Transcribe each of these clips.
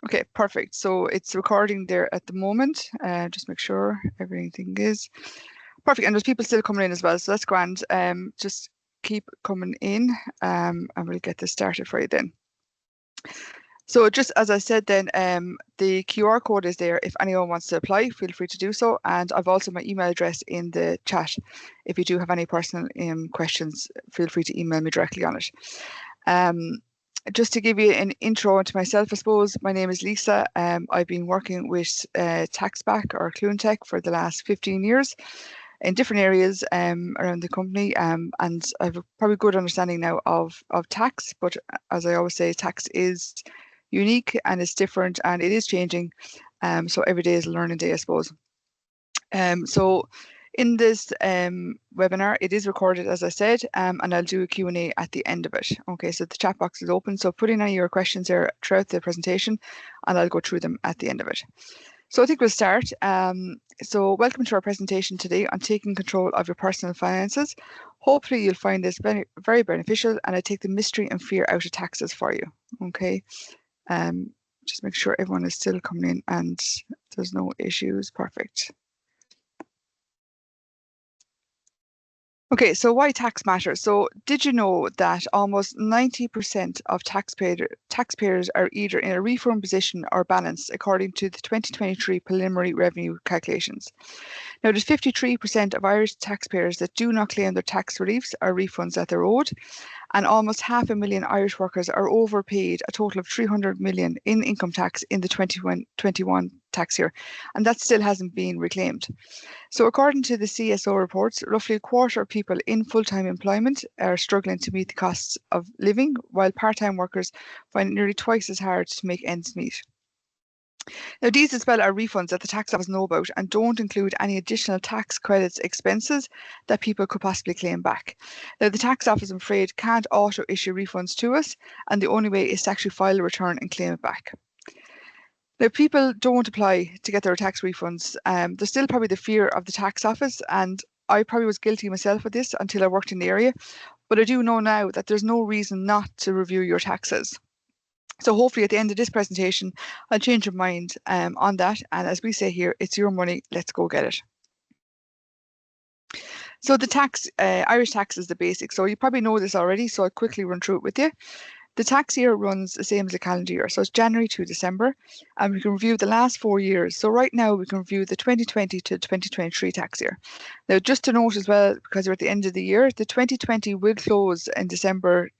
Okay, perfect. So it's recording there at the moment. Just make sure everything is perfect. And there's people still coming in as well, so that's grand. Just keep coming in, and we'll get this started for you then. So just as I said then, the QR code is there. If anyone wants to apply, feel free to do so. And I've also my email address in the chat. If you do have any personal questions, feel free to email me directly on it. Just to give you an intro into myself, I suppose, my name is Lisa. I've been working with TaxBack or CluneTech for the last 15 years in different areas around the company, and I have a probably good understanding now of tax, but as I always say, tax is unique and it's different and it is changing. So every day is a learning day, I suppose. So in this webinar, it is recorded, as I said, and I'll do a Q&A at the end of it. Okay, so the chat box is open, so put in any of your questions there throughout the presentation, and I'll go through them at the end of it. So I think we'll start. So welcome to our presentation today on taking control of your personal finances. Hopefully you'll find this very beneficial, and I take the mystery and fear out of taxes for you. Okay, just make sure everyone is still coming in and there's no issues. Perfect. Okay, so why tax matters? So did you know that almost 90% of taxpayers are either in a refund position or balanced according to the 2023 preliminary revenue calculations? Now, there's 53% of Irish taxpayers that do not claim their tax reliefs or refunds that they're owed, and almost 500,000 Irish workers are overpaid a total of 300 million in income tax in the 2021 tax year, and that still hasn't been reclaimed. So according to the CSO reports, roughly a quarter of people in full-time employment are struggling to meet the costs of living, while part-time workers find it nearly twice as hard to make ends meet. Now, these as well are refunds that the tax office know about and don't include any additional tax credits expenses that people could possibly claim back. Now, the tax office, I'm afraid, can't auto-issue refunds to us, and the only way is to actually file a return and claim it back. Now, people don't apply to get their tax refunds. There's still probably the fear of the tax office, and I probably was guilty myself of this until I worked in the area, but I do know now that there's no reason not to review your taxes. So hopefully at the end of this presentation, I'll change your mind on that. And as we say here, it's your money, let's go get it. So the tax, Irish tax is the basic. So you probably know this already, so I'll quickly run through it with you. The tax year runs the same as a calendar year, so it's January to December, and we can review the last 4 years. So right now we can review the 2020 to 2023 tax year. Now, just to note as well, because we're at the end of the year, the 2020 will close in December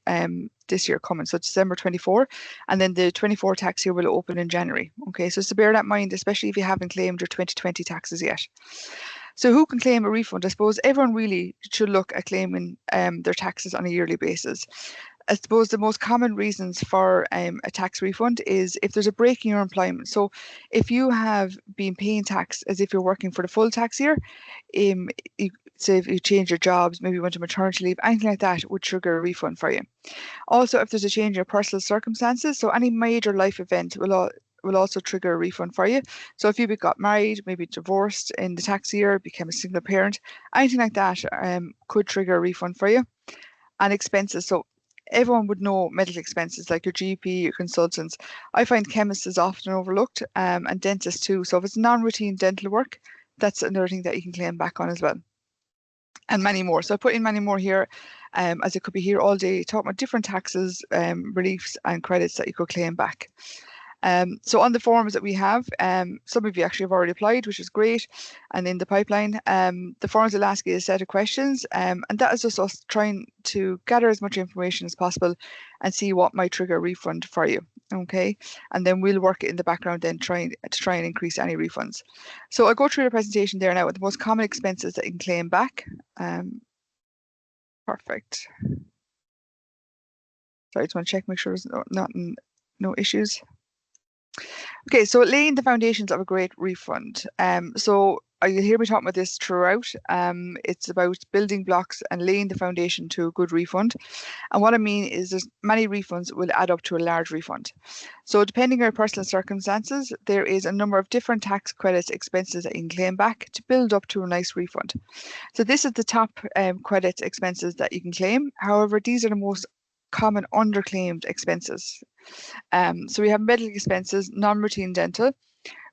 this year coming, so December 24, and then the 24 tax year will open in January. Okay, so to bear that in mind, especially if you haven't claimed your 2020 taxes yet. So who can claim a refund? I suppose everyone really should look at claiming their taxes on a yearly basis. I suppose the most common reasons for a tax refund is if there's a break in your employment. So if you have been paying tax as if you're working for the full tax year, say if you change your jobs, maybe you went to maternity leave, anything like that would trigger a refund for you. Also, if there's a change in your personal circumstances, so any major life event will also trigger a refund for you. So if you got married, maybe divorced in the tax year, became a single parent, anything like that could trigger a refund for you. And expenses. So everyone would know medical expenses like your GP, your consultants. I find chemists is often overlooked and dentists too. So if it's non-routine dental work, that's another thing that you can claim back on as well. And many more. So I put in many more here, as it could be here all day talking about different taxes, reliefs and credits that you could claim back. So on the forms that we have, some of you actually have already applied, which is great. And in the pipeline, the forms will ask you a set of questions, and that is just us trying to gather as much information as possible and see what might trigger a refund for you. Okay, and then we'll work in the background then try and increase any refunds. So I'll go through the presentation there now with the most common expenses that you can claim back. Perfect. Sorry, I just want to check, make sure there's no issues. Okay, so laying the foundations of a great refund. So you'll hear me talking about this throughout. It's about building blocks and laying the foundation to a good refund. And what I mean is there's many refunds will add up to a large refund. So depending on your personal circumstances, there is a number of different tax credits, expenses that you can claim back to build up to a nice refund. So this is the top credits, expenses that you can claim. However, these are the most common underclaimed expenses. So we have medical expenses, non-routine dental,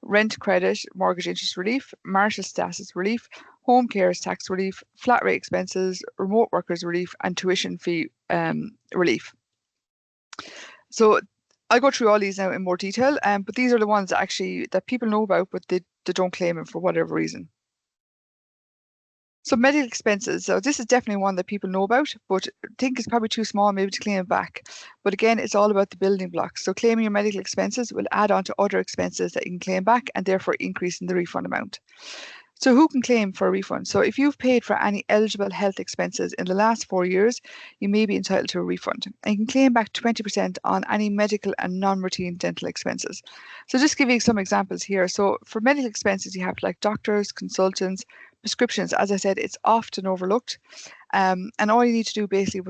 rent credit, mortgage interest relief, marital status relief, home cares tax relief, flat rate expenses, remote workers relief, and tuition fee relief. So I'll go through all these now in more detail, but these are the ones that people know about, but they don't claim them for whatever reason. So medical expenses, so this is definitely one that people know about, but think it's probably too small maybe to claim it back. But again, it's all about the building blocks. So claiming your medical expenses will add on to other expenses that you can claim back and therefore increasing the refund amount. So who can claim for a refund? So if you've paid for any eligible health expenses in the last 4 years, you may be entitled to a refund. And you can claim back 20% on any medical and non-routine dental expenses. So just give you some examples here. So for medical expenses, you have like doctors, consultants, prescriptions. As I said, it's often overlooked. And all you need to do basically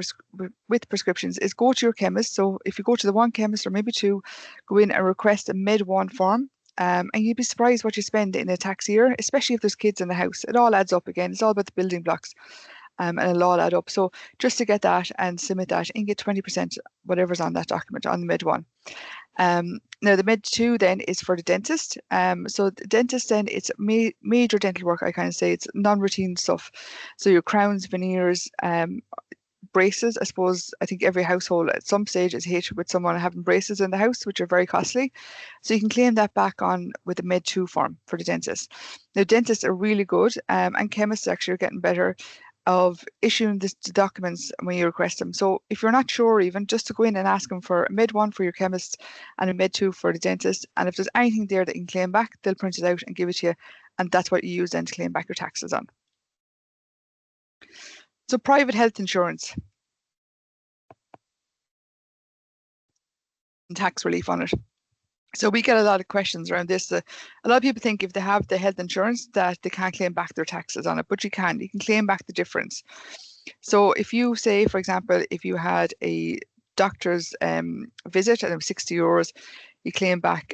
with prescriptions is go to your chemist. So if you go to the one chemist or maybe two, go in and request a Med 1 form. And you'd be surprised what you spend in a tax year, especially if there's kids in the house. It all adds up again. It's all about the building blocks, and it'll all add up. So just to get that and submit that and get 20% whatever's on that document on the Med 1. Now the Med 2 then is for the dentist. So the dentist then, it's major dental work, I kind of say. It's non-routine stuff. So your crowns, veneers, braces. I think every household at some stage is hit with someone having braces in the house, which are very costly. So you can claim that back on with a Med 2 form for the dentist. Now dentists are really good, and chemists actually are getting better of issuing the documents when you request them. So if you're not sure, even just to go in and ask them for a Med 1 for your chemist and a Med 2 for the dentist, and if there's anything there that you can claim back, they'll print it out and give it to you, and that's what you use then to claim back your taxes on. So private health insurance and tax relief on it. So we get a lot of questions around this. A lot of people think if they have the health insurance that they can't claim back their taxes on it, but you can. You can claim back the difference. So if you say, for example, if you had a doctor's visit and it was €60, you claim back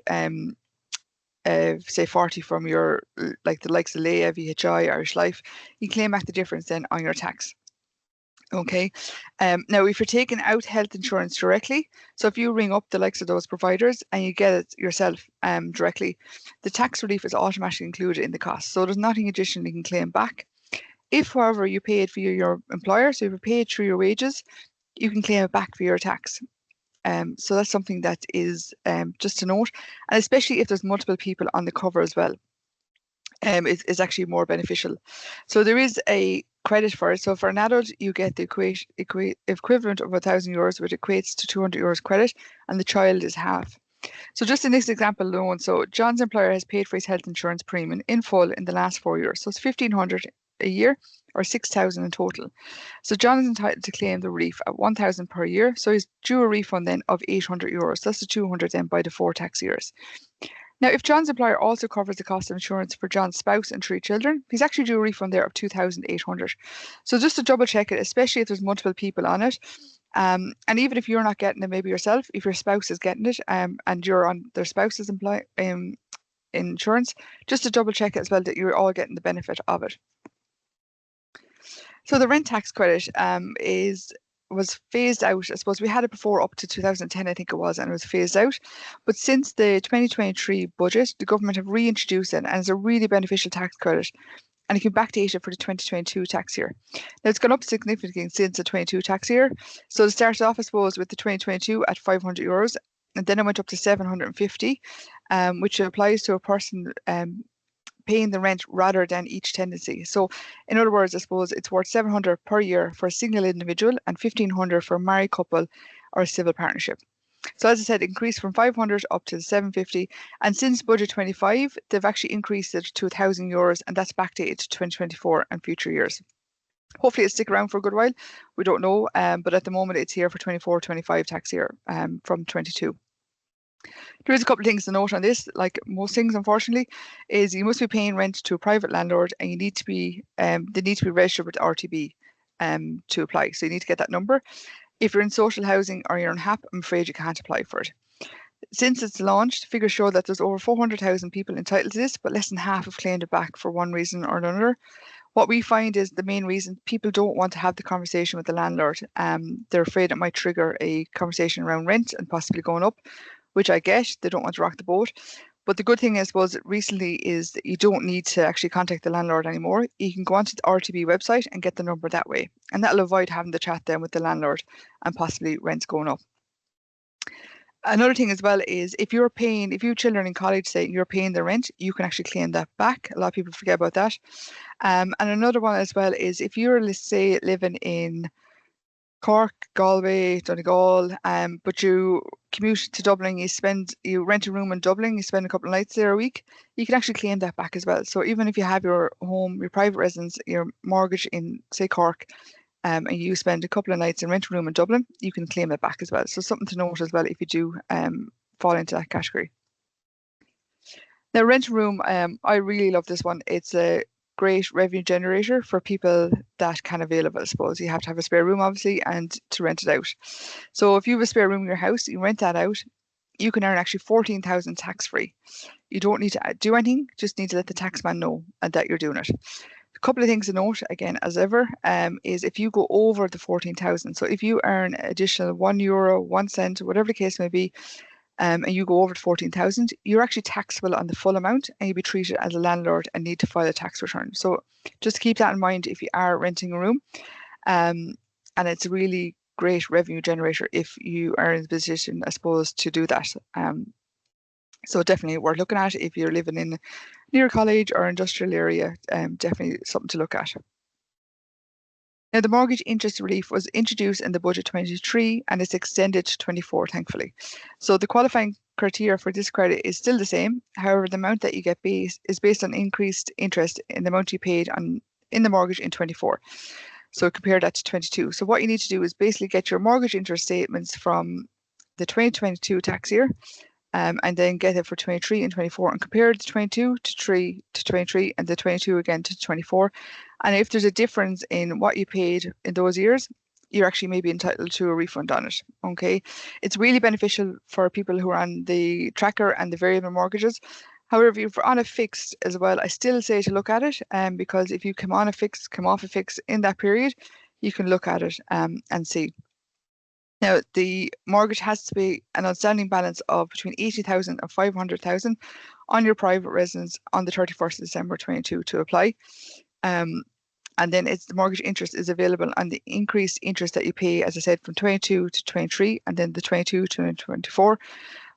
say 40 from your, like the likes of Leia, VHI, Irish Life, you claim back the difference then on your tax. Okay. Now, if you're taking out health insurance directly, so if you ring up the likes of those providers and you get it yourself directly, the tax relief is automatically included in the cost. So there's nothing additional you can claim back. If, however, you pay it via your employer, so if you pay it through your wages, you can claim it back for your tax. So that's something that is just to note, and especially if there's multiple people on the cover as well. Is actually more beneficial. So there is a credit for it. So for an adult, you get the equivalent of €1,000, which equates to €200 credit, and the child is half. So just in this example alone, so John's employer has paid for his health insurance premium in full in the last 4 years. So it's $1,500 a year or $6,000 in total. So John is entitled to claim the relief at $1,000 per year. So he's due a refund then of €800. That's the 200 then by the 4 tax years. Now, if John's employer also covers the cost of insurance for John's spouse and 3 children, he's actually due a refund there of $2,800. So just to double check it, especially if there's multiple people on it, and even if you're not getting it, maybe yourself, if your spouse is getting it, and you're on their spouse's insurance, just to double check it as well that you're all getting the benefit of it. So the rent tax credit was phased out. I suppose we had it before up to 2010, I think it was, and it was phased out. But since the 2023 budget, the government have reintroduced it, and it's a really beneficial tax credit. And you can backdate it for the 2022 tax year. Now it's gone up significantly since the 22 tax year. So it started off, I suppose, with the 2022 at €500, and then it went up to 750, which applies to a person paying the rent rather than each tenancy. So in other words, I suppose it's worth 700 per year for a single individual and 1,500 for a married couple or a civil partnership. So as I said, increased from 500 up to 750. And since budget 25, they've actually increased it to €1,000, and that's backdated to 2024 and future years. Hopefully it'll stick around for a good while. We don't know, but at the moment it's here for 24-25 tax year from 22. There is a couple of things to note on this, like most things, unfortunately, is you must be paying rent to a private landlord, and you need to be they need to be registered with RTB to apply. So you need to get that number. If you're in social housing or you're on HAP, I'm afraid you can't apply for it. Since it's launched, figures show that there's over 400,000 people entitled to this, but less than half have claimed it back for one reason or another. What we find is the main reason people don't want to have the conversation with the landlord. They're afraid it might trigger a conversation around rent and possibly going up, which I get. They don't want to rock the boat. But the good thing, I suppose, recently is that you don't need to actually contact the landlord anymore. You can go onto the RTB website and get the number that way. And that'll avoid having the chat then with the landlord and possibly rents going up. Another thing as well is if you have children in college, say you're paying the rent, you can actually claim that back. A lot of people forget about that. And another one as well is if you're, let's say, living in Cork, Galway, Donegal, but you commute to Dublin, you rent a room in Dublin, you spend a couple of nights there a week, you can actually claim that back as well. So even if you have your home, your private residence, your mortgage in, say, Cork, and you spend a couple of nights in rent a room in Dublin, you can claim it back as well. So something to note as well if you do fall into that category. Now, rent a room, I really love this one. It's a great revenue generator for people that can avail of it, I suppose. You have to have a spare room, obviously, and to rent it out. So if you have a spare room in your house, you rent that out, you can earn actually 14,000 tax-free. You don't need to do anything, just need to let the taxman know that you're doing it. A couple of things to note, again, as ever, is if you go over the 14,000, so if you earn additional €1, 1 cent, whatever the case may be, and you go over to 14,000, you're actually taxable on the full amount and you'll be treated as a landlord and need to file a tax return. So just keep that in mind if you are renting a room. And it's a really great revenue generator if you are in the position, I suppose, to do that. So definitely worth looking at if you're living in near college or industrial area, definitely something to look at. Now, the mortgage interest relief was introduced in the budget 23 and it's extended to 24, thankfully. So the qualifying criteria for this credit is still the same. However, the amount that you get is based on increased interest in the amount you paid in the mortgage in 24. So compare that to 22. So what you need to do is basically get your mortgage interest statements from the 2022 tax year, and then get it for 23 and 24 and compare the 22 to 23 and the 22 again to 24. And if there's a difference in what you paid in those years, you're actually maybe entitled to a refund on it. Okay. It's really beneficial for people who are on the tracker and the variable mortgages. However, if you're on a fixed as well, I still say to look at it, because if you come off a fix in that period, you can look at it and see. Now, the mortgage has to be an outstanding balance of between 80,000 and 500,000 on your private residence on the 31st of December 22 to apply. And then the mortgage interest is available on the increased interest that you pay, as I said, from 22 to 23 and then the 22 to 24.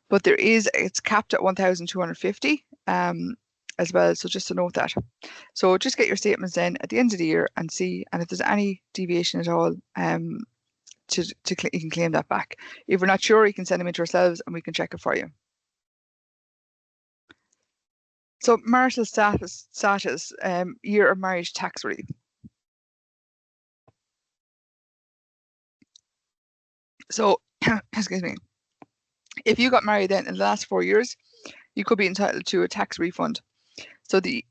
But it's capped at 1,250 as well. So just to note that. So just get your statements then at the end of the year and see, and if there's any deviation at all, you can claim that back. If we're not sure, you can send them in to ourselves and we can check it for you. So marital status, year of marriage tax relief. So, excuse me, if you got married then in the last 4 years, you could be entitled to a tax refund. So the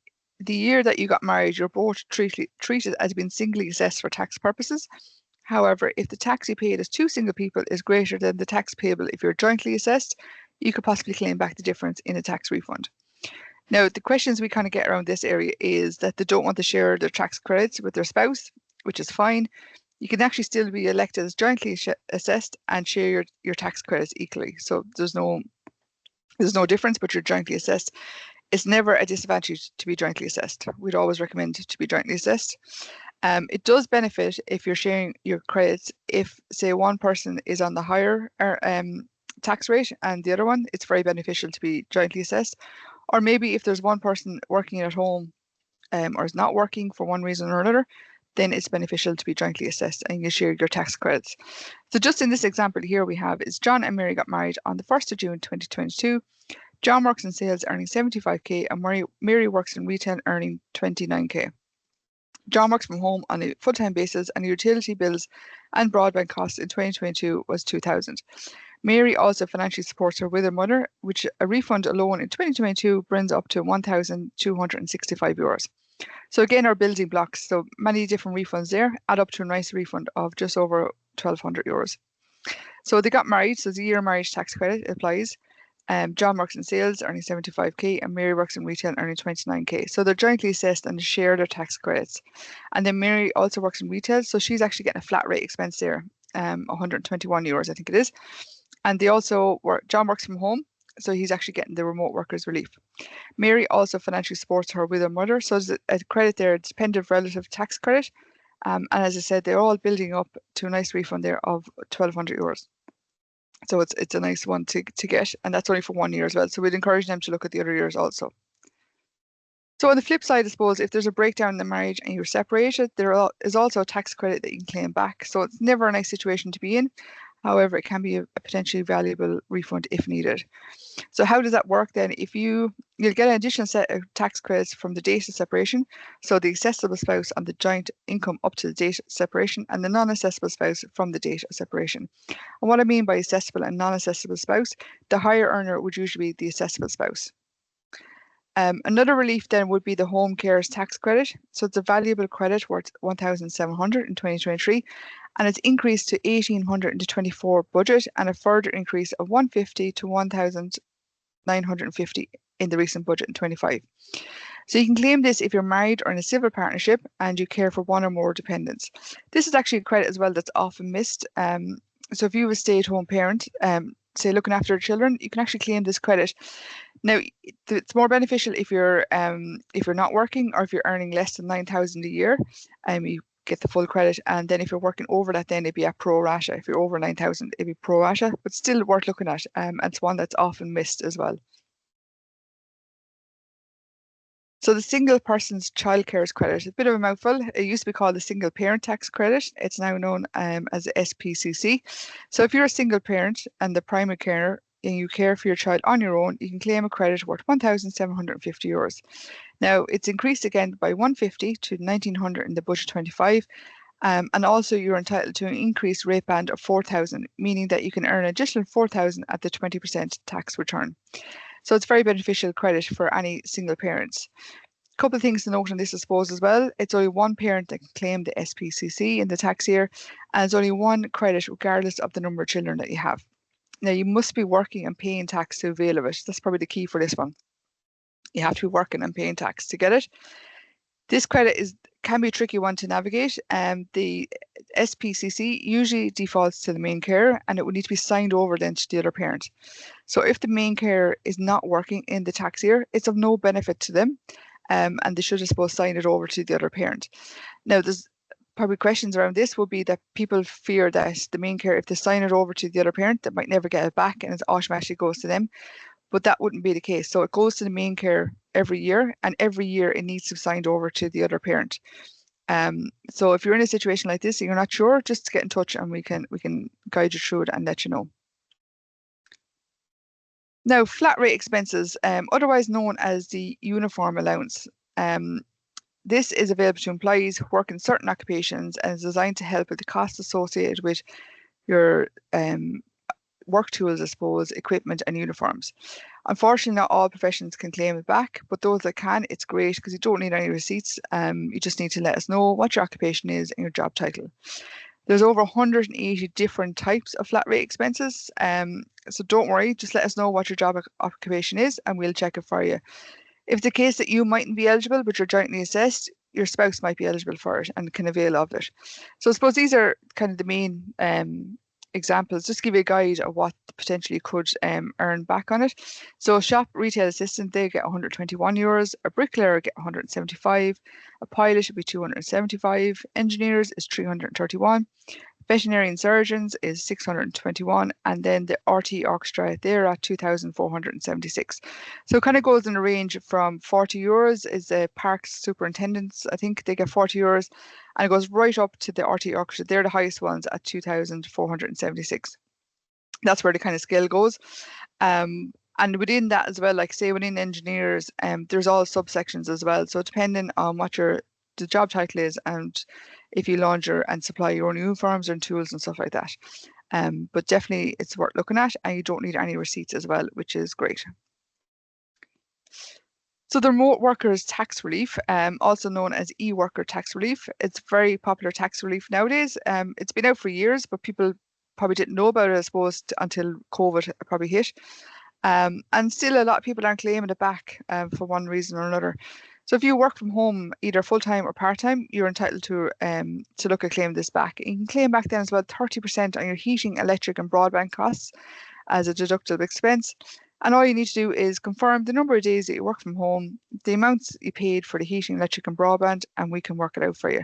year that you got married, you're both treated as being singly assessed for tax purposes. However, if the tax you paid as two single people is greater than the tax payable if you're jointly assessed, you could possibly claim back the difference in a tax refund. Now, the questions we kind of get around this area is that they don't want to share their tax credits with their spouse, which is fine. You can actually still be elected as jointly assessed and share your tax credits equally. So there's no difference, but you're jointly assessed. It's never a disadvantage to be jointly assessed. We'd always recommend to be jointly assessed. It does benefit if you're sharing your credits. If, say, one person is on the higher tax rate and the other one, it's very beneficial to be jointly assessed. Or maybe if there's one person working at home or is not working for one reason or another, then it's beneficial to be jointly assessed and you share your tax credits. So just in this example here we have is John and Mary got married on the 1st of June 2022. John works in sales earning 75k and Mary works in retail earning 29k. John works from home on a full-time basis and utility bills and broadband costs in 2022 was 2,000. Mary also financially supports her with her mother, which a refund alone in 2022 brings up to €1,265. So again, our building blocks, so many different refunds there, add up to a nice refund of just over €1,200. So they got married, so the year marriage tax credit applies. John works in sales, earning 75k, and Mary works in retail, earning 29k. So they're jointly assessed and share their tax credits. And then Mary also works in retail, so she's actually getting a flat rate expense there, €121, I think it is. And they also work, John works from home, so he's actually getting the remote workers relief. Mary also financially supports her with her mother, so there's a credit there, a dependent relative tax credit. And as I said, they're all building up to a nice refund there of €1,200. So it's a nice one to get, and that's only for 1 year as well. So we'd encourage them to look at the other years also. So on the flip side, I suppose, if there's a breakdown in the marriage and you're separated, there is also a tax credit that you can claim back. So it's never a nice situation to be in. However, it can be a potentially valuable refund if needed. So how does that work then? If you'll get an additional set of tax credits from the date of separation, so the accessible spouse and the joint income up to the date of separation, and the non-accessible spouse from the date of separation. And what I mean by accessible and non-accessible spouse, the higher earner would usually be the accessible spouse. Another relief then would be the home cares tax credit. So it's a valuable credit worth 1,700 in 2023, and it's increased to 1,800 in the 24 budget, and a further increase of 150 to 1,950 in the recent budget in 25. So you can claim this if you're married or in a civil partnership and you care for one or more dependents. This is actually a credit as well that's often missed. So if you have a stay-at-home parent, say looking after their children, you can actually claim this credit. Now, it's more beneficial if you're not working or if you're earning less than 9,000 a year. You get the full credit, and then if you're working over that, then it'd be a pro rata. If you're over 9,000, it'd be pro rata, but still worth looking at. And it's one that's often missed as well. So the single person's childcare credit, a bit of a mouthful. It used to be called the single parent tax credit. It's now known as the SPCC. So if you're a single parent and the primary carer and you care for your child on your own, you can claim a credit worth €1,750. Now it's increased again by 150 to 1,900 in the budget 25. And also you're entitled to an increased rate band of 4,000, meaning that you can earn an additional 4,000 at the 20% tax return. So it's very beneficial credit for any single parents. A couple of things to note on this, I suppose, as well. It's only one parent that can claim the SPCC in the tax year, and it's only one credit regardless of the number of children that you have. Now, you must be working and paying tax to avail of it. That's probably the key for this one. You have to be working and paying tax to get it. This credit can be a tricky one to navigate. The SPCC usually defaults to the main carer, and it would need to be signed over then to the other parent. So if the main carer is not working in the tax year, it's of no benefit to them, and they should, I suppose, sign it over to the other parent. Now, there's probably questions around this would be that people fear that the main carer, if they sign it over to the other parent, they might never get it back and it automatically goes to them. But that wouldn't be the case. So it goes to the main carer every year, and every year it needs to be signed over to the other parent. So if you're in a situation like this and you're not sure, just get in touch and we can guide you through it and let you know. Now, flat rate expenses, otherwise known as the uniform allowance. This is available to employees who work in certain occupations and is designed to help with the costs associated with your work tools, I suppose, equipment and uniforms. Unfortunately, not all professions can claim it back, but those that can, it's great because you don't need any receipts. You just need to let us know what your occupation is and your job title. There's over 180 different types of flat rate expenses. So don't worry, just let us know what your job occupation is and we'll check it for you. If it's the case that you mightn't be eligible, but you're jointly assessed, your spouse might be eligible for it and can avail of it. So I suppose these are kind of the main examples, just to give you a guide of what potentially you could earn back on it. So a shop retail assistant, they get €121, a bricklayer get 175, a pilot should be 275, engineers is 331, veterinarian surgeons is 621, and then the RT orchestra, they're at 2,476. So it kind of goes in a range from €40 is the parks superintendents, I think they get €40, and it goes right up to the RT orchestra. They're the highest ones at 2,476. That's where the kind of scale goes. And within that as well, like say within engineers, there's all subsections as well. So depending on what the job title is and if you launder and supply your own uniforms and tools and stuff like that. But definitely it's worth looking at, and you don't need any receipts as well, which is great. So the remote workers tax relief, also known as e-worker tax relief, it's very popular tax relief nowadays. It's been out for years, but people probably didn't know about it, I suppose, until COVID probably hit. And still a lot of people aren't claiming it back for one reason or another. So if you work from home, either full-time or part-time, you're entitled to look at claiming this back. You can claim back then as well 30% on your heating, electric and broadband costs as a deductible expense. And all you need to do is confirm the number of days that you work from home, the amounts you paid for the heating, electric and broadband, and we can work it out for you.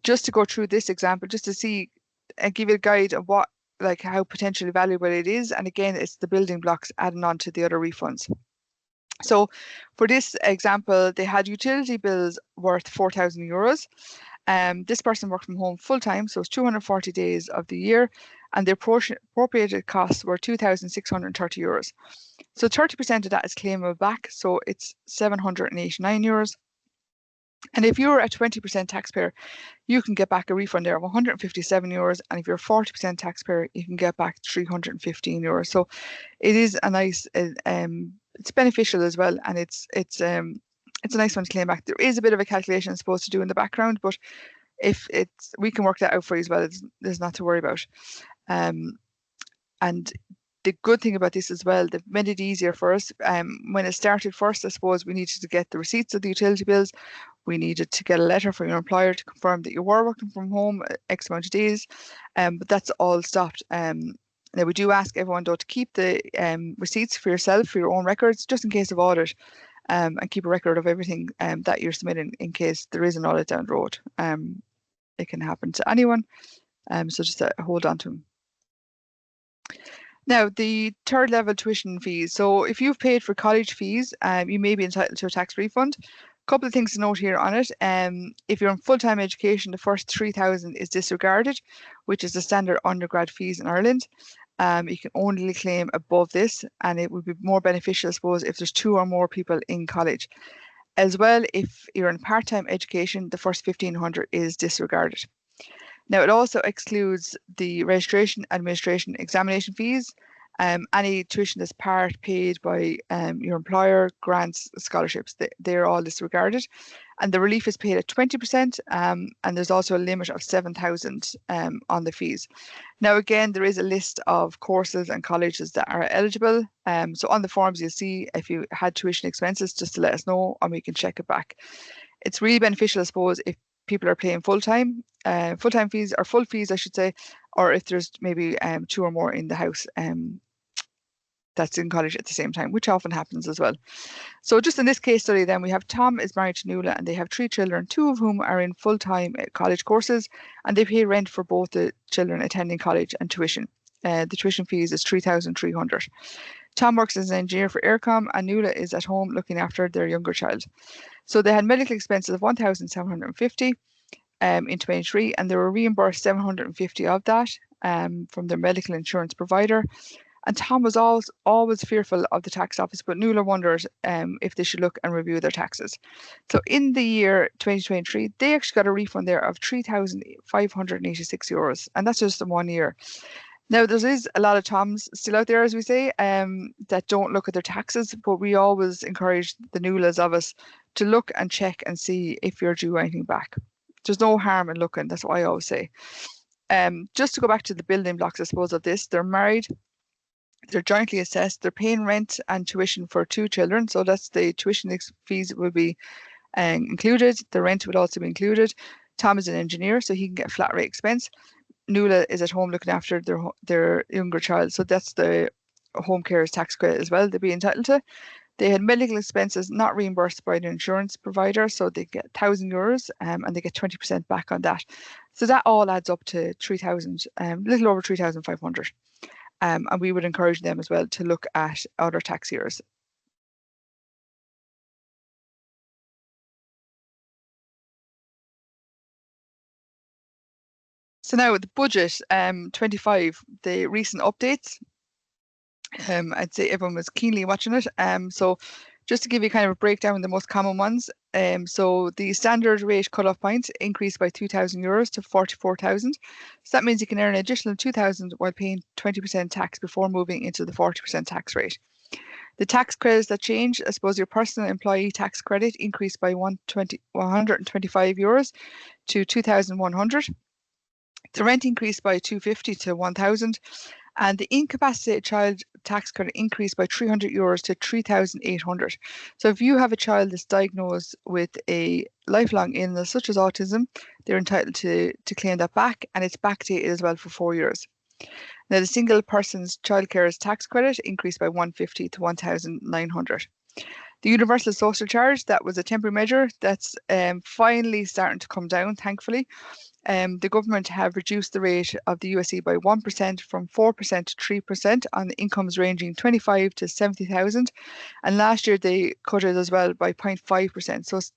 Just to go through this example, just to see and give you a guide of what, like how potentially valuable it is. And again, it's the building blocks adding on to the other refunds. So for this example, they had utility bills worth €4,000. This person worked from home full time, so it's 240 days of the year, and their appropriated costs were €2,630. So 30% of that is claimable back, so it's €789. And if you're a 20% taxpayer, you can get back a refund there of €157. And if you're a 40% taxpayer, you can get back €315. So it is a nice, it's beneficial as well. And it's a nice one to claim back. There is a bit of a calculation supposed to do in the background, but if we can work that out for you as well. There's not to worry about. And the good thing about this as well, they've made it easier for us. When it started first, I suppose we needed to get the receipts of the utility bills. We needed to get a letter from your employer to confirm that you were working from home X amount of days. But that's all stopped. Now we do ask everyone though to keep the receipts for yourself, for your own records, just in case of audit, and keep a record of everything that you're submitting in case there is an audit down the road. It can happen to anyone. So just hold on to them. Now, the third level tuition fees. So if you've paid for college fees, you may be entitled to a tax refund. A couple of things to note here on it. If you're in full-time education, the first 3,000 is disregarded, which is the standard undergrad fees in Ireland. You can only claim above this, and it would be more beneficial, I suppose, if there's 2 or more people in college. As well, if you're in part-time education, the first 1,500 is disregarded. Now, it also excludes the registration, administration, examination fees, any tuition that's part paid by your employer, grants, scholarships, they're all disregarded. And the relief is paid at 20%, and there's also a limit of 7,000 on the fees. Now, again, there is a list of courses and colleges that are eligible. So on the forms, you'll see if you had tuition expenses, just to let us know, and we can check it back. It's really beneficial, I suppose, if people are paying full-time fees, or full fees, I should say, or if there's maybe 2 or more in the house that's in college at the same time, which often happens as well. So just in this case study then, we have Tom is married to Nuala and they have 3 children, 2 of whom are in full-time college courses, and they pay rent for both the children attending college and tuition. The tuition fees is 3,300. Tom works as an engineer for Aircom and Nuala is at home looking after their younger child. So they had medical expenses of 1,750 in 23, and they were reimbursed 750 of that from their medical insurance provider. And Tom was always fearful of the tax office, but Nuala wondered if they should look and review their taxes. So in the year 2023, they actually got a refund there of €3,586, and that's just in 1 year. Now, there is a lot of Toms still out there, as we say, that don't look at their taxes, but we always encourage the Nualas of us to look and check and see if you're due anything back. There's no harm in looking, that's what I always say. Just to go back to the building blocks, I suppose, of this, they're married, they're jointly assessed, they're paying rent and tuition for 2 children, so that's the tuition fees will be included, the rent would also be included. Tom is an engineer, so he can get flat rate expense. Nuala is at home looking after their younger child, so that's the home carers tax credit as well they'd be entitled to. They had medical expenses not reimbursed by the insurance provider, so they get €1,000 and they get 20% back on that. So that all adds up to 3,000, little over 3,500. And we would encourage them as well to look at other tax years. So now the budget 25, the recent updates. I'd say everyone was keenly watching it. So just to give you kind of a breakdown of the most common ones. So the standard rate cut-off points increased by €2,000 to 44,000. So that means you can earn an additional 2,000 while paying 20% tax before moving into the 40% tax rate. The tax credits that change, I suppose your personal employee tax credit increased by €125 to 2,100. The rent increased by 250 to 1,000, and the incapacitated child tax credit increased by €300 to 3,800. So if you have a child that's diagnosed with a lifelong illness such as autism, they're entitled to claim that back, and it's backdated as well for 4 years. Now, the single person's childcare's tax credit increased by 150 to 1,900. The universal social charge, that was a temporary measure that's finally starting to come down, thankfully. The government have reduced the rate of the USE by 1% from 4% to 3% on incomes ranging 25 to 70,000. And last year they cut it as well by 0.5%. So it's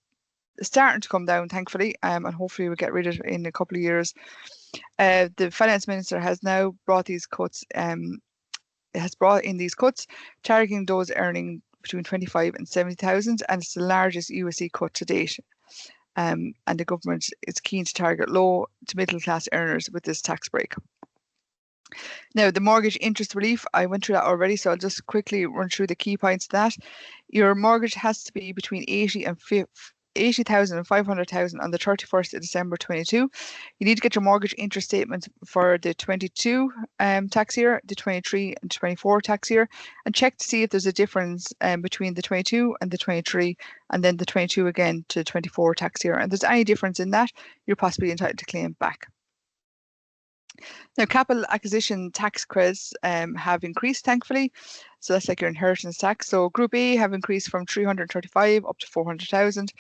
starting to come down, thankfully, and hopefully we'll get rid of it in a couple of years. The finance minister has now brought these cuts, targeting those earning between 25 and 70,000, and it's the largest USE cut to date. And the government is keen to target low to middle class earners with this tax break. Now, the mortgage interest relief, I went through that already, so I'll just quickly run through the key points of that. Your mortgage has to be between 80,000 and 500,000 on the 31st of December 22. You need to get your mortgage interest statement for the 22 tax year, the 23 and 24 tax year, and check to see if there's a difference between the 22 and the 23, and then the 22 again to 24 tax year. And if there's any difference in that, you're possibly entitled to claim back. Now, capital acquisition tax credits have increased, thankfully. So that's like your inheritance tax. So Group A have increased from 335 up to 400,000.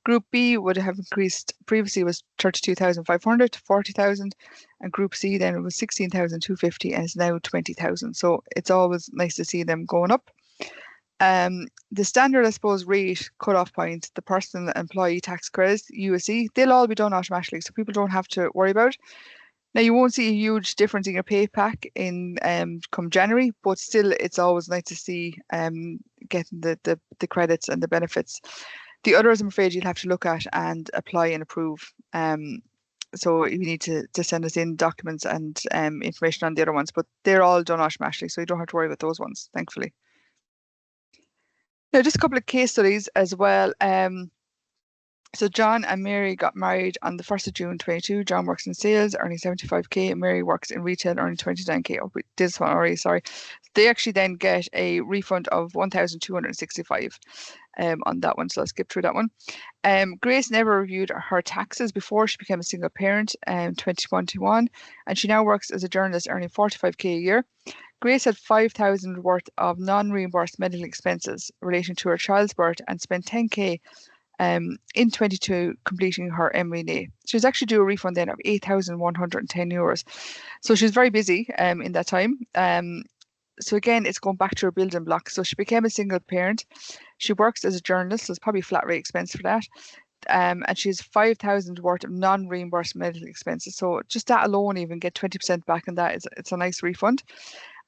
Group B would have increased, previously was 32,500 to 40,000, and Group C then it was 16,250 and it's now 20,000. So it's always nice to see them going up. The standard, I suppose, rate cut-off point, the personal employee tax credits, USE, they'll all be done automatically, so people don't have to worry about it. Now, you won't see a huge difference in your pay pack in come January, but still, it's always nice to see getting the credits and the benefits. The others, I'm afraid, you'll have to look at and apply and approve. So you need to send us in documents and information on the other ones, but they're all done automatically, so you don't have to worry about those ones, thankfully. Now, just a couple of case studies as well. So John and Mary got married on the 1st of June 22. John works in sales, earning 75k, and Mary works in retail, earning 29k. Oh, we did this one already, sorry. They actually then get a refund of 1,265 on that one, so I'll skip through that one. Grace never reviewed her taxes before she became a single parent in 2021, and she now works as a journalist, earning 45k a year. Grace had 5,000 worth of non-reimbursed medical expenses relating to her child's birth and spent 10k in 22 completing her MBA. She was actually due a refund then of €8,110. So she was very busy in that time. So again, it's going back to her building blocks. So she became a single parent. She works as a journalist, so it's probably flat rate expense for that. And she has 5,000 worth of non-reimbursed medical expenses. So just that alone, even get 20% back on that, it's a nice refund.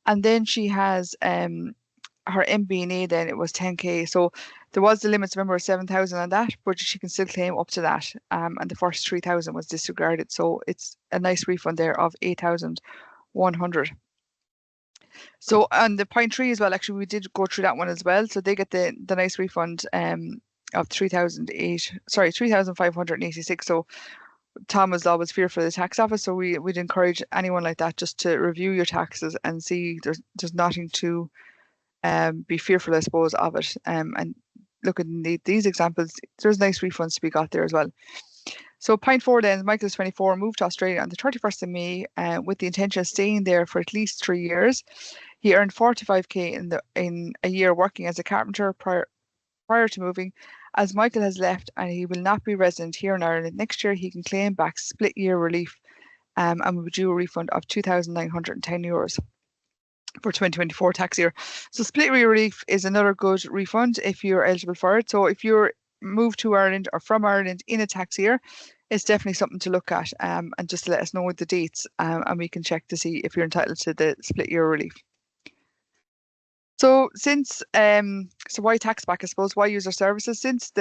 And then she has her MBNA, then it was 10k. So there was the limits, remember, 7,000 on that, but she can still claim up to that. And the first 3,000 was disregarded. So it's a nice refund there of 8,100. So on the point three as well, actually, we did go through that one as well. So they get the nice refund of 3,586. So Tom was always fearful of the tax office. So we'd encourage anyone like that just to review your taxes and see there's nothing to be fearful, I suppose, of it. And look at these examples, there's nice refunds to be got there as well. So point four then, Michael is 24, moved to Australia on the 31st of May with the intention of staying there for at least 3 years. He earned 45k in a year working as a carpenter prior to moving. As Michael has left and he will not be resident here in Ireland, next year he can claim back split year relief and will be due a refund of €2,910 for 2024 tax year. So split year relief is another good refund if you're eligible for it. So if you're moved to Ireland or from Ireland in a tax year, it's definitely something to look at and just let us know the dates and we can check to see if you're entitled to the split year relief. So since, so why tax back, I suppose, why user services? Since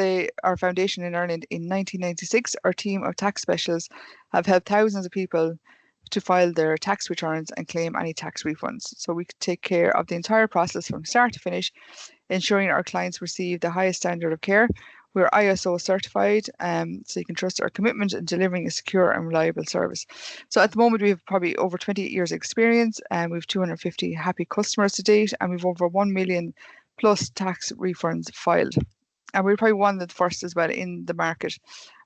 our foundation in Ireland in 1996, our team of tax specialists have helped thousands of people to file their tax returns and claim any tax refunds. So we could take care of the entire process from start to finish, ensuring our clients receive the highest standard of care. We're ISO certified, so you can trust our commitment in delivering a secure and reliable service. So at the moment, we have probably over 28 years experience, and we have 250 happy customers to date, and we've over 1 million plus tax refunds filed. And we're probably one of the first as well in the market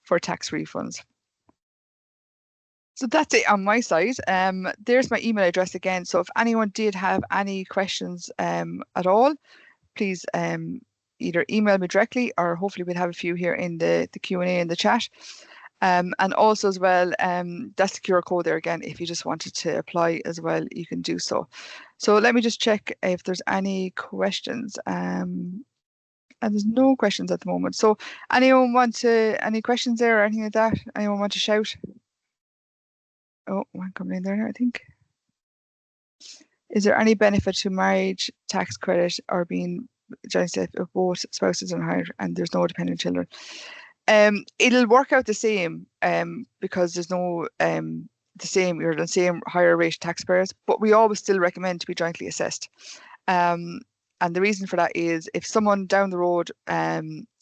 for tax refunds. So that's it on my side. There's my email address again. So if anyone did have any questions at all, please either email me directly, or hopefully we'll have a few here in the Q&A in the chat. And also as well, that's the QR code there again. If you just wanted to apply as well, you can do so. So let me just check if there's any questions. And there's no questions at the moment. So anyone want to, any questions there or anything like that? Anyone want to shout? Oh, one coming in there now, I think. Is there any benefit to marriage tax credit or being joint if both spouses are hired and there's no dependent children? It'll work out the same because there's no you're the same higher rate taxpayers, but we always still recommend to be jointly assessed. And the reason for that is if someone down the road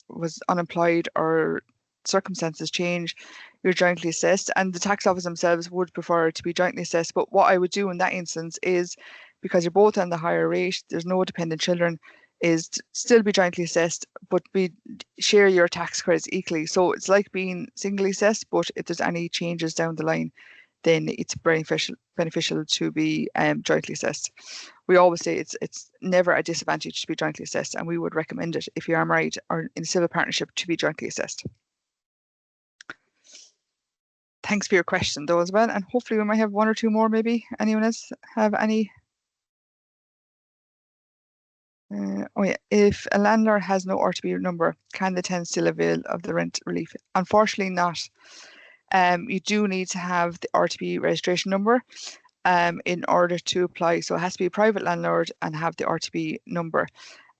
was unemployed or circumstances change, you're jointly assessed, and the tax office themselves would prefer to be jointly assessed. But what I would do in that instance is, because you're both on the higher rate, there's no dependent children, is still be jointly assessed, but share your tax credits equally. So it's like being singly assessed, but if there's any changes down the line, then it's beneficial to be jointly assessed. We always say it's never a disadvantage to be jointly assessed, and we would recommend it if you are married or in a civil partnership to be jointly assessed. Thanks for your question though as well, and hopefully we might have one or two more maybe. Anyone else have any? Oh yeah, if a landlord has no RTB number, can the tenant still avail of the rent relief? Unfortunately not. You do need to have the RTB registration number in order to apply. So it has to be a private landlord and have the RTB number.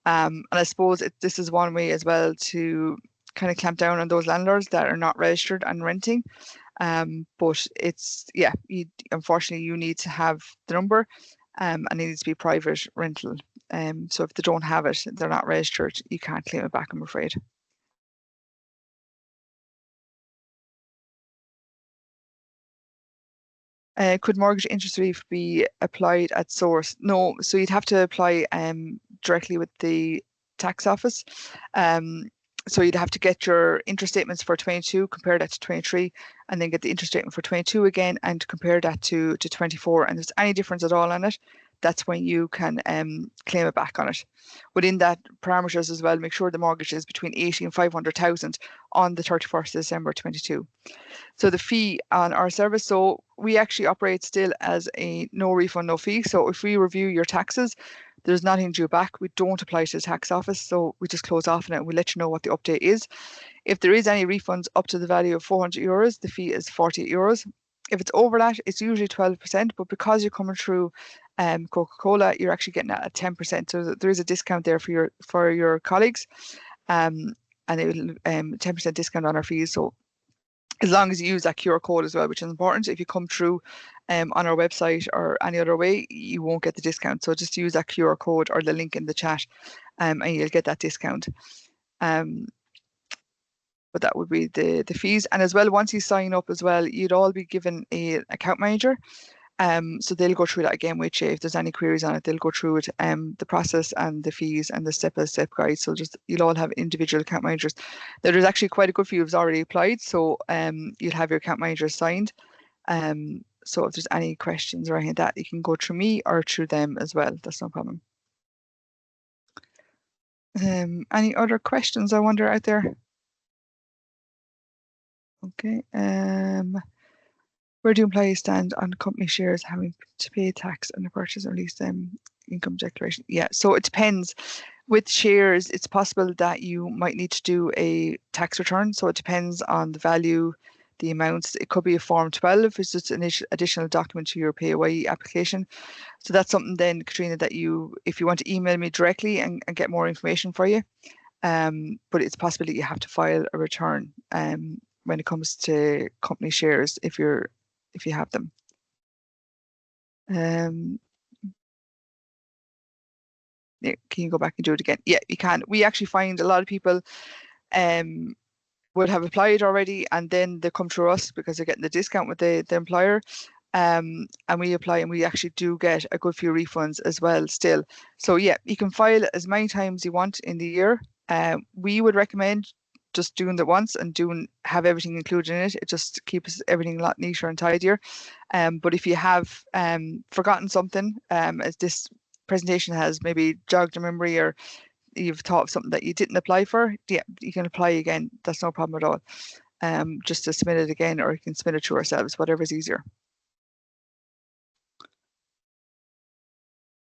And I suppose this is one way as well to kind of clamp down on those landlords that are not registered and renting. But it's, yeah, unfortunately you need to have the number and it needs to be private rental. So if they don't have it, they're not registered, you can't claim it back, I'm afraid. Could mortgage interest relief be applied at source? No, so you'd have to apply directly with the tax office. So you'd have to get your interest statements for 22, compare that to 23, and then get the interest statement for 22 again and compare that to 24. And if there's any difference at all on it, that's when you can claim it back on it. Within that parameters as well, make sure the mortgage is between 80 and 500,000 on the 31st of December 22. So the fee on our service, so we actually operate still as a no refund, no fee. So if we review your taxes, there's nothing due back. We don't apply to the tax office, so we just close off on it and we let you know what the update is. If there is any refunds up to the value of 400 euros, the fee is 48 euros. If it's over that, it's usually 12%, but because you're coming through Coca Cola, you're actually getting that at 10%. So there is a discount there for your colleagues, and it will 10% discount on our fees. So as long as you use that QR code as well, which is important. If you come through on our website or any other way, you won't get the discount. So just use that QR code or the link in the chat and you'll get that discount. But that would be the fees. And as well, once you sign up as well, you'd all be given an account manager. So they'll go through that again with you. If there's any queries on it, they'll go through it, the process and the fees and the step-by-step guide. So just you'll all have individual account managers. There's actually quite a good few who've already applied. So you'll have your account manager signed. So if there's any questions or anything like that, you can go through me or through them as well. That's no problem. Any other questions I wonder out there? Okay. Where do employees stand on company shares having to pay tax on the purchase or lease income declaration? Yeah, so it depends. With shares, it's possible that you might need to do a tax return. So it depends on the value, the amounts. It could be a Form 12. It's just an additional document to your PAYE application. So that's something then, Katrina, that if you want to email me directly and get more information for you. But it's possible that you have to file a return when it comes to company shares if you have them. Yeah, can you go back and do it again? Yeah, you can. We actually find a lot of people would have applied already, and then they come through us because they're getting the discount with the employer. And we apply, and we actually do get a good few refunds as well still. So yeah, you can file as many times you want in the year. We would recommend just doing it once and have everything included in it. It just keeps everything a lot neater and tidier. But if you have forgotten something, as this presentation has maybe jogged your memory, or you've thought of something that you didn't apply for, yeah, you can apply again. That's no problem at all. Just to submit it again, or you can submit it to ourselves, whatever's easier.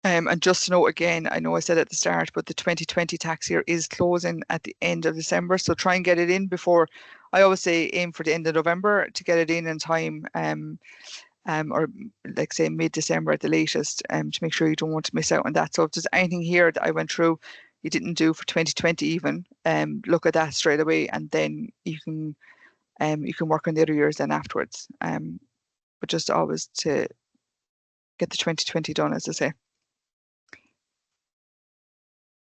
And just to note again, I know I said at the start, but the 2020 tax year is closing at the end of December. So try and get it in before, I always say aim for the end of November to get it in time, or like say mid-December at the latest, to make sure you don't want to miss out on that. So if there's anything here that I went through you didn't do for 2020 even, look at that straight away, and then you can work on the other years then afterwards. But just always to get the 2020 done, as I say.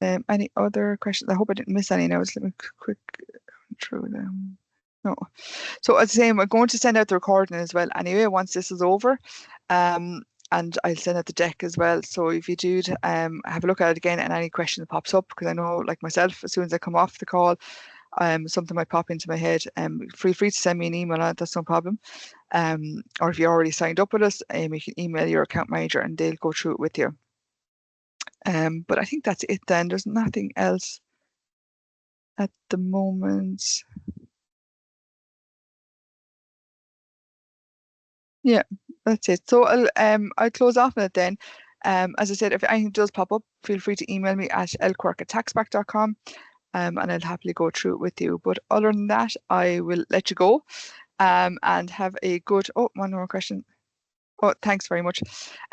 Any other questions? I hope I didn't miss any. Now, let me quick through them. No. So as I say, I'm going to send out the recording as well anyway once this is over. And I'll send out the deck as well. So if you do have a look at it again, and any question that pops up, because I know, like myself, as soon as I come off the call, something might pop into my head. Feel free to send me an email on it, that's no problem. Or if you already signed up with us, you can email your account manager and they'll go through it with you. But I think that's it then. There's nothing else at the moment. Yeah, that's it. So I'll close off on it then. As I said, if anything does pop up, feel free to email me at lquirk@taxback.com, and I'll happily go through it with you. But other than that, I will let you go, and have a good. Oh, one more question. Oh, thanks very much.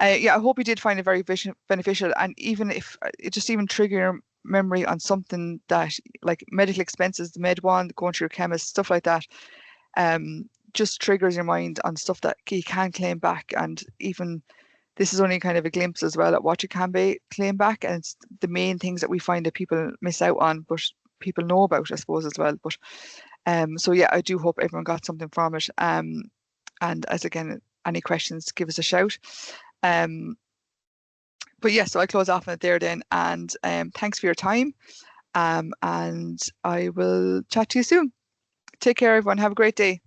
Yeah, I hope you did find it very beneficial, and even if it just even trigger your memory on something that, like medical expenses, the med one, going to your chemist, stuff like that, just triggers your mind on stuff that you can claim back. And even this is only kind of a glimpse as well at what you can claim back, and it's the main things that we find that people miss out on, but people know about, I suppose, as well. But so yeah, I do hope everyone got something from it. And as again, any questions, give us a shout. But yeah, so I close off on it there then, and thanks for your time. And I will chat to you soon. Take care, everyone. Have a great day.